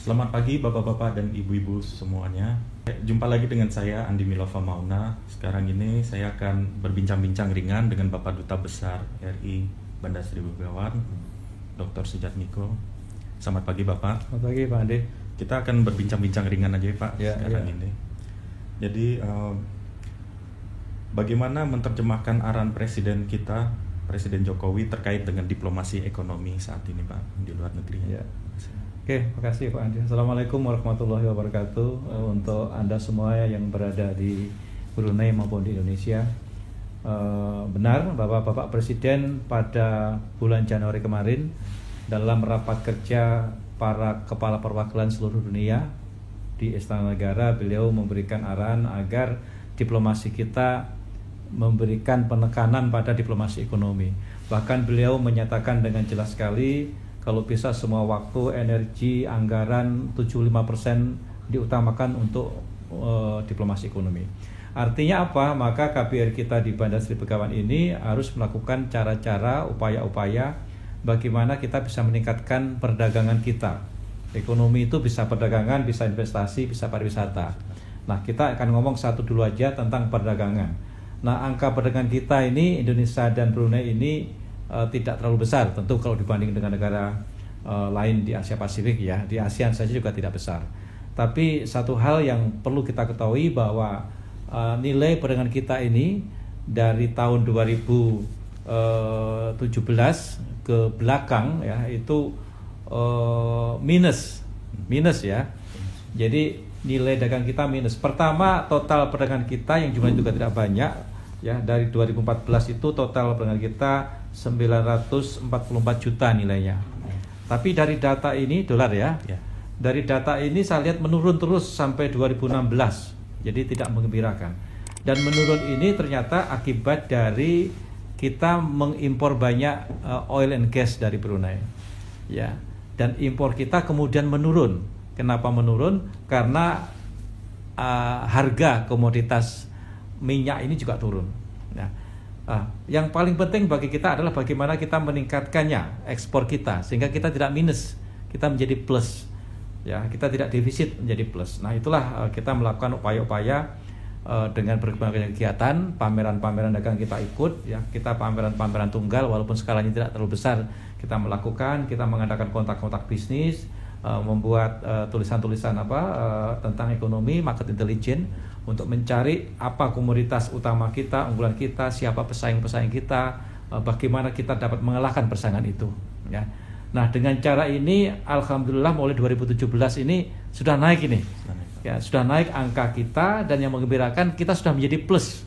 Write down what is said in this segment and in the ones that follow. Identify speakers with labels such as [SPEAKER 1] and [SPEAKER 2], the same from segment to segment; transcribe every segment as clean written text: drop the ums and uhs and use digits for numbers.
[SPEAKER 1] Selamat pagi Bapak-Bapak dan Ibu-Ibu semuanya. Jumpa lagi dengan saya Andi Milova Mauna. Sekarang ini saya akan berbincang-bincang ringan dengan Bapak Duta Besar RI Bandar Sri Begawan, Dr. Sujatmiko. Selamat pagi Bapak.
[SPEAKER 2] Selamat pagi Pak Andi.
[SPEAKER 1] Kita akan berbincang-bincang ringan aja Pak sekarang ini. Jadi bagaimana menerjemahkan arahan Presiden kita, Presiden Jokowi terkait dengan diplomasi ekonomi saat ini Pak di luar negeri?
[SPEAKER 2] Oke, makasih Pak Andi. Assalamualaikum warahmatullahi wabarakatuh. Untuk Anda semua yang berada di Brunei maupun di Indonesia, benar bahwa Bapak Presiden pada bulan Januari kemarin dalam rapat kerja para kepala perwakilan seluruh dunia di Istana Negara, beliau memberikan arahan agar diplomasi kita memberikan penekanan pada diplomasi ekonomi. Bahkan beliau menyatakan dengan jelas sekali, kalau bisa semua waktu, energi, anggaran 75% diutamakan untuk diplomasi ekonomi. Artinya apa? Maka KBRI kita di Bandar Sri Begawan ini harus melakukan cara-cara, upaya-upaya bagaimana kita bisa meningkatkan perdagangan kita. Ekonomi itu bisa perdagangan, bisa investasi, bisa pariwisata. Nah, kita akan ngomong satu dulu aja tentang perdagangan. Nah, angka perdagangan kita ini, Indonesia dan Brunei ini tidak terlalu besar tentu kalau dibanding dengan negara lain di Asia Pasifik ya. Di ASEAN saja juga tidak besar. Tapi satu hal yang perlu kita ketahui bahwa nilai perdagangan kita ini dari tahun 2017 ke belakang ya itu minus ya. Jadi nilai dagang kita minus. Pertama, total perdagangan kita yang jumlahnya juga tidak banyak ya. Dari 2014 itu total perdagangan kita 944 juta nilainya. Tapi dari data ini dolar ya. Dari data ini saya lihat menurun terus sampai 2016. Jadi tidak menggembirakan. Dan menurun ini ternyata akibat dari kita mengimpor banyak oil and gas dari Brunei. Ya. Dan impor kita kemudian menurun. Kenapa menurun? Karena harga komoditas minyak ini juga turun. Nah, yang paling penting bagi kita adalah bagaimana kita meningkatkannya ekspor kita sehingga kita tidak minus, kita menjadi plus. Ya, kita tidak defisit menjadi plus. Nah, itulah kita melakukan upaya-upaya dengan berbagai kegiatan, pameran-pameran dagang kita ikut ya. Kita pameran-pameran tunggal walaupun skalanya tidak terlalu besar kita melakukan, kita mengadakan kontak-kontak bisnis, membuat tulisan-tulisan tentang ekonomi, market intelligence untuk mencari apa komoditas utama kita, unggulan kita, siapa pesaing-pesaing kita, bagaimana kita dapat mengalahkan persaingan itu ya. Nah, dengan cara ini alhamdulillah mulai 2017 ini sudah naik ini. Ya, sudah naik angka kita dan yang menggembirakan kita sudah menjadi plus.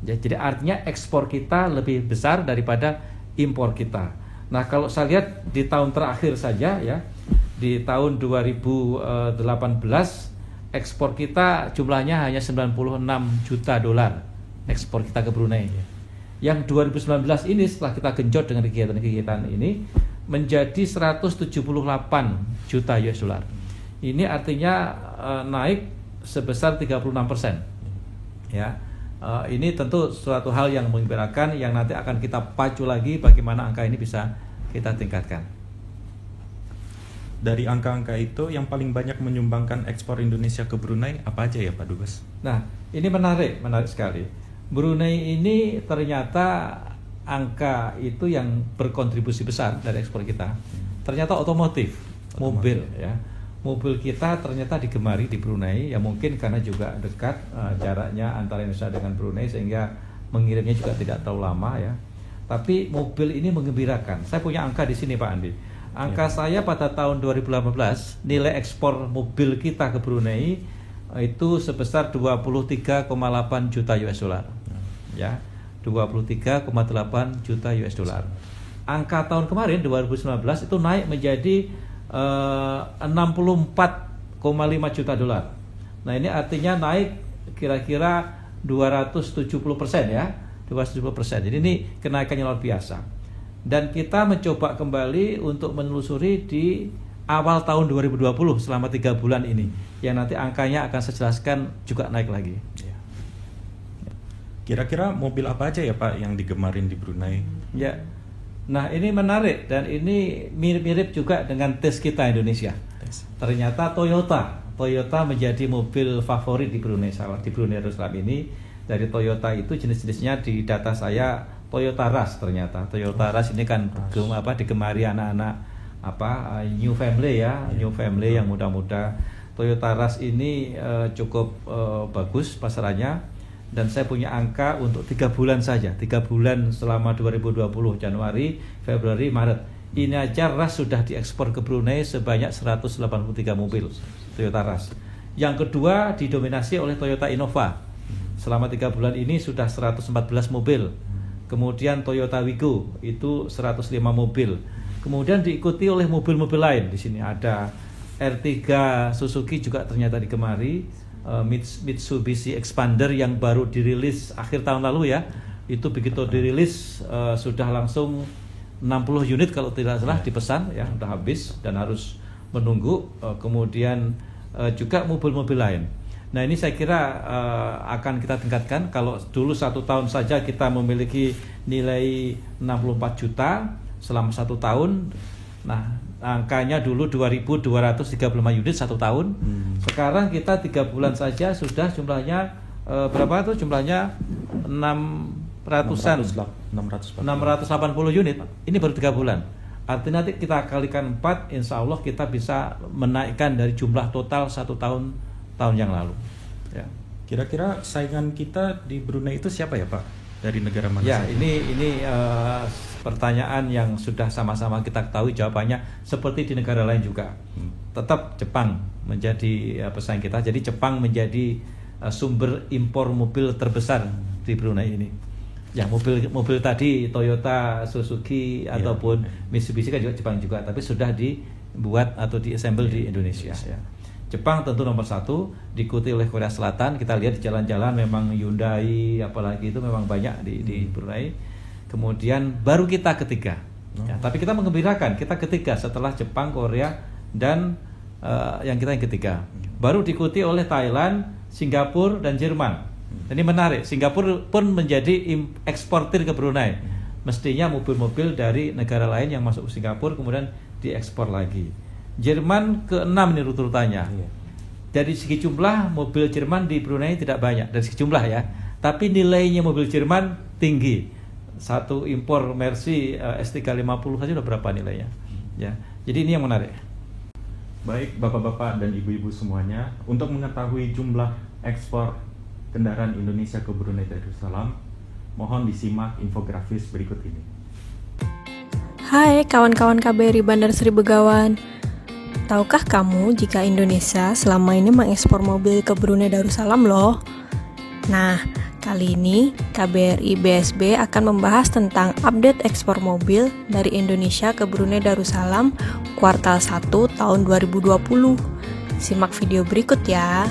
[SPEAKER 2] Ya, jadi artinya ekspor kita lebih besar daripada impor kita. Nah, kalau saya lihat di tahun terakhir saja ya, di tahun 2018 ekspor kita jumlahnya hanya 96 juta dolar ekspor kita ke Brunei. Yang 2019 ini setelah kita genjot dengan kegiatan-kegiatan ini menjadi 178 juta US dollar. Ini artinya naik sebesar 36%. Ya. Ini tentu suatu hal yang menggembirakan yang nanti akan kita pacu lagi bagaimana angka ini bisa kita tingkatkan.
[SPEAKER 1] Dari angka-angka itu yang paling banyak menyumbangkan ekspor Indonesia ke Brunei apa aja ya Pak Dubes?
[SPEAKER 2] Nah, ini menarik sekali. Brunei ini ternyata angka itu yang berkontribusi besar dari ekspor kita. Ternyata otomotif, mobil ya. Mobil kita ternyata digemari di Brunei ya, mungkin karena juga dekat jaraknya antara Indonesia dengan Brunei sehingga mengirimnya juga tidak terlalu lama ya. Tapi mobil ini menggembirakan. Saya punya angka di sini Pak Andi. Angka saya pada tahun 2018 nilai ekspor mobil kita ke Brunei itu sebesar 23,8 juta US dollar. Ya, 23,8 juta US dollar. Angka tahun kemarin 2019 itu naik menjadi 64,5 juta dolar. Nah, ini artinya naik kira-kira 270% ya. 270%. Jadi ini kenaikannya luar biasa. Dan kita mencoba kembali untuk menelusuri di awal tahun 2020 selama 3 bulan ini yang nanti angkanya akan saya jelaskan juga naik lagi.
[SPEAKER 1] Kira-kira mobil apa aja ya Pak yang digemarin di Brunei?
[SPEAKER 2] Ya, nah ini menarik dan ini mirip-mirip juga dengan tes kita Indonesia. ternyata Toyota menjadi mobil favorit di Brunei Darussalam ini. Dari Toyota itu jenis-jenisnya di data saya Toyota Rush ternyata. Toyota Rush ini kan digemari anak-anak new family ya, new family yang muda-muda. Toyota Rush ini cukup bagus pasarannya, dan saya punya angka untuk 3 bulan saja, 3 bulan selama 2020 Januari, Februari, Maret. Ini aja Rush sudah diekspor ke Brunei sebanyak 183 mobil Toyota Rush. Yang kedua didominasi oleh Toyota Innova. Selama 3 bulan ini sudah 114 mobil. Kemudian Toyota Wigo itu 105 mobil. Kemudian diikuti oleh mobil-mobil lain. Di sini ada R3 Suzuki juga ternyata digemari. Mitsubishi Expander yang baru dirilis akhir tahun lalu ya. Itu begitu dirilis sudah langsung 60 unit kalau tidak salah dipesan ya, sudah habis dan harus menunggu. Kemudian juga mobil-mobil lain. Nah ini saya kira akan kita tingkatkan. Kalau dulu 1 tahun saja kita memiliki nilai 64 juta selama 1 tahun. Nah angkanya dulu 2.235 unit 1 tahun. Sekarang kita 3 bulan saja sudah jumlahnya berapa tuh jumlahnya 680 unit. Ini baru 3 bulan. Artinya nanti kita kalikan 4, insya Allah kita bisa menaikkan dari jumlah total 1 tahun yang lalu. Ya.
[SPEAKER 1] Kira-kira saingan kita di Brunei itu siapa ya Pak? Dari negara mana?
[SPEAKER 2] Ya, ini pertanyaan yang sudah sama-sama kita ketahui jawabannya seperti di negara lain juga. Tetap Jepang menjadi pesaing kita. Jadi Jepang menjadi sumber impor mobil terbesar di Brunei ini. Ya mobil tadi Toyota, Suzuki ataupun Mitsubishi kan juga Jepang juga, tapi sudah dibuat atau diassemble di Indonesia. Ya. Jepang tentu nomor 1, diikuti oleh Korea Selatan. Kita lihat di jalan-jalan memang Hyundai apalagi itu memang banyak di Brunei. Kemudian baru kita ketiga. Ya, tapi kita mengembirakan, kita ketiga setelah Jepang, Korea dan yang ketiga. Baru diikuti oleh Thailand, Singapura dan Jerman. Ini menarik, Singapura pun menjadi eksportir ke Brunei. Mestinya mobil-mobil dari negara lain yang masuk ke Singapura kemudian diekspor lagi. Jerman ke-6 ini urutannya. Dari segi jumlah mobil Jerman di Brunei tidak banyak dari segi jumlah ya, tapi nilainya mobil Jerman tinggi. Satu impor Mercy S350 saja udah berapa nilainya? Ya. Jadi ini yang menarik.
[SPEAKER 1] Baik Bapak-bapak dan Ibu-ibu semuanya, untuk mengetahui jumlah ekspor kendaraan Indonesia ke Brunei Darussalam, mohon disimak infografis berikut ini.
[SPEAKER 3] Hai kawan-kawan KBRI Bandar Sri Begawan. Tahukah kamu jika Indonesia selama ini mengekspor mobil ke Brunei Darussalam loh? Nah, kali ini KBRI BSB akan membahas tentang update ekspor mobil dari Indonesia ke Brunei Darussalam kuartal 1 tahun 2020. Simak video berikut ya.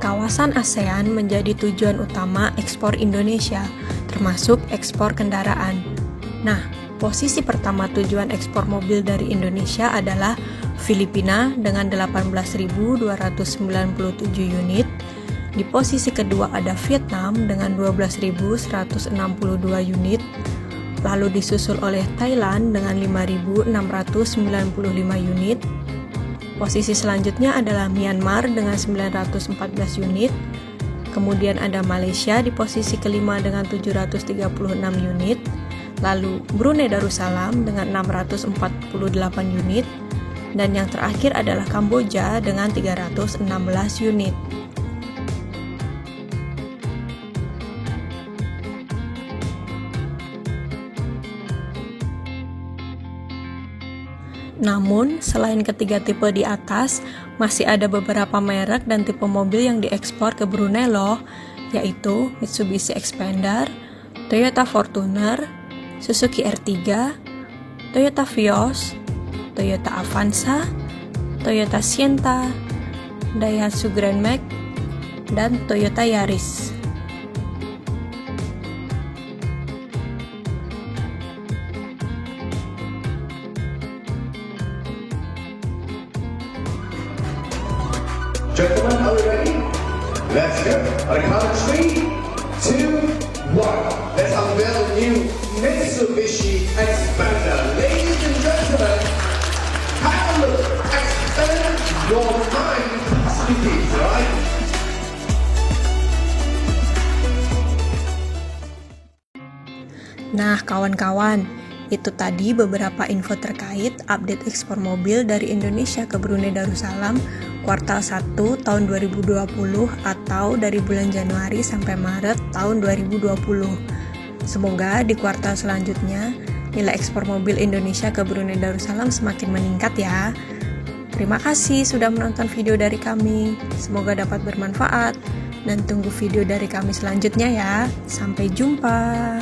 [SPEAKER 3] Kawasan ASEAN menjadi tujuan utama ekspor Indonesia, termasuk ekspor kendaraan. Nah, posisi pertama tujuan ekspor mobil dari Indonesia adalah Filipina dengan 18.297 unit. Di posisi kedua ada Vietnam dengan 12.162 unit. Lalu disusul oleh Thailand dengan 5.695 unit. Posisi selanjutnya adalah Myanmar dengan 914 unit. Kemudian ada Malaysia di posisi kelima dengan 736 unit. Lalu Brunei Darussalam dengan 648 unit. Dan yang terakhir adalah Kamboja dengan 316 unit. Namun, selain ketiga tipe di atas, masih ada beberapa merek dan tipe mobil yang diekspor ke Brunei loh, yaitu Mitsubishi Expander, Toyota Fortuner, Suzuki R3, Toyota Vios, Toyota Avanza, Toyota Sienta, Daihatsu Grand Max, dan Toyota Yaris.
[SPEAKER 4] Gentlemen, are we ready? Let's go. On a count of 3, 2, 1.
[SPEAKER 3] Nah, kawan-kawan, itu tadi beberapa info terkait update ekspor mobil dari Indonesia ke Brunei Darussalam kuartal 1 tahun 2020 atau dari bulan Januari sampai Maret tahun 2020. Semoga di kuartal selanjutnya nilai ekspor mobil Indonesia ke Brunei Darussalam semakin meningkat ya. Terima kasih sudah menonton video dari kami. Semoga dapat bermanfaat dan tunggu video dari kami selanjutnya ya. Sampai jumpa.